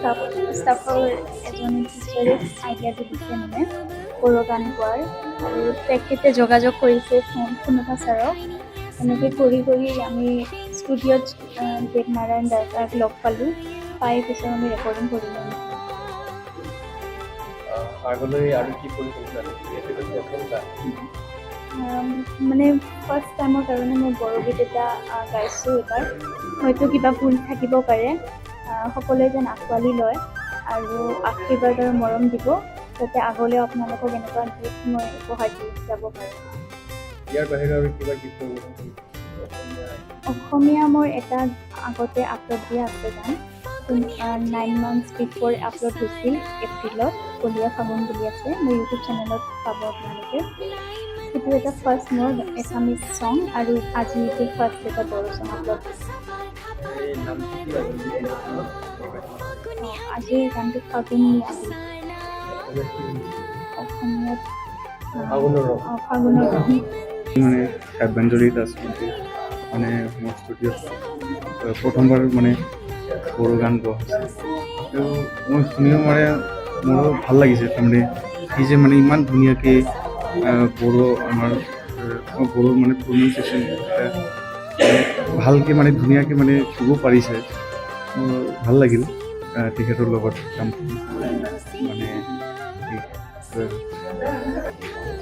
ষ্টাফৰ এজনী টিচাৰে আইডিয়াটো দিছে মানে বড়ো গান গোৱাৰ আৰু তেখেতে যোগাযোগ কৰিছে ফোনতা ছাৰক এনেকৈ কৰি আমি ষ্টুডিঅ'ত দেৱনাৰায়ণ দাদাক লগ পালোঁ পাই পিছত আমি ৰেকৰ্ডিং কৰিলোঁ আগলৈ আৰু কি পৰিকল্পনা মানে ফাৰ্ষ্ট টাইমৰ কাৰণে মই বৰগীত এটা গাইছোঁ এইবাৰ হয়তো কিবা ভুল থাকিব পাৰে সকলোৱে যেন আঁকোৱালি লয় আৰু আশীৰ্বাদ আৰু মৰম দিব যাতে আগলৈও আপোনালোকক এনেকুৱা গীত মই উপহাৰ দি যাব পাৰোঁ ইয়াৰ বাহিৰে আৰু কিবা গীত অসমীয়া মোৰ এটা আগতে আপলোড দিয়া আছে গান 9 months বিফৰ আপলোড হৈছিল এপ্ৰিলত কলীয়া ফাগুন বুলি আছে মোৰ ইউটিউব চেনেলত পাব আপোনালোকে সেইটো এটা ফাৰ্ষ্ট মোৰ এছামিজ ছং আৰু আজি এইটো ফাৰ্ষ্ট এটা বড়ো ছং আপলোড আজিৰ গানটো ফাগুন আজি অসমীয়াত ফাগুনৰ ৰং মানে শ্ৰদ্ধাঞ্জলিত আছোঁ মানে মোৰ ষ্টুডিঅ'ত প্ৰথমবাৰ মানে বড়ো গান গোৱা হৈছে তো মই শুনিও মানে মোৰো ভাল লাগিছে তাৰমানে সি যে মানে ইমান ধুনীয়াকৈ বড়ো আমাৰ বড়ো মানে প্ৰনাউন্সিয়েশ্যন ভালকৈ মানে ধুনীয়াকৈ মানে ক'ব পাৰিছে মোৰ ভাল লাগিল তেখেতৰ লগত কাম কৰি মানে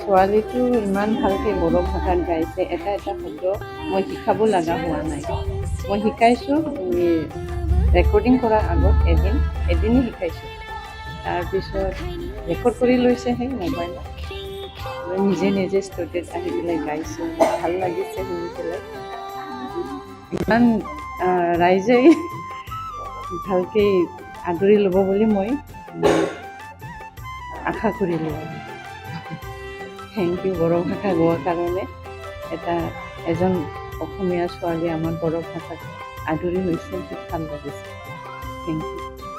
ছোৱালীটো ইমান ভালকৈ বড়ো ভাষাত গাইছে এটা শব্দ মই শিকাব লগা হোৱা নাই মই শিকাইছোঁ ৰেকৰ্ডিং কৰাৰ আগত এদিনেই শিকাইছোঁ তাৰপিছত ৰেকৰ্ড কৰি লৈছে সেই মোবাইলত মই নিজে ষ্টুডিঅ'ত আহি পেলাই গাইছোঁ ভাল লাগিছে শুনি পেলাই ইমান ৰাইজে ভালকৈ আদৰি ল'ব বুলি মই আশা কৰিলোঁ থেংক ইউ বড়ো ভাষা গোৱাৰ কাৰণে এজন অসমীয়া ছোৱালী আমাৰ বড়ো ভাষাত আদৰি হৈছে খুব ভাল লাগিছে থেংক ইউ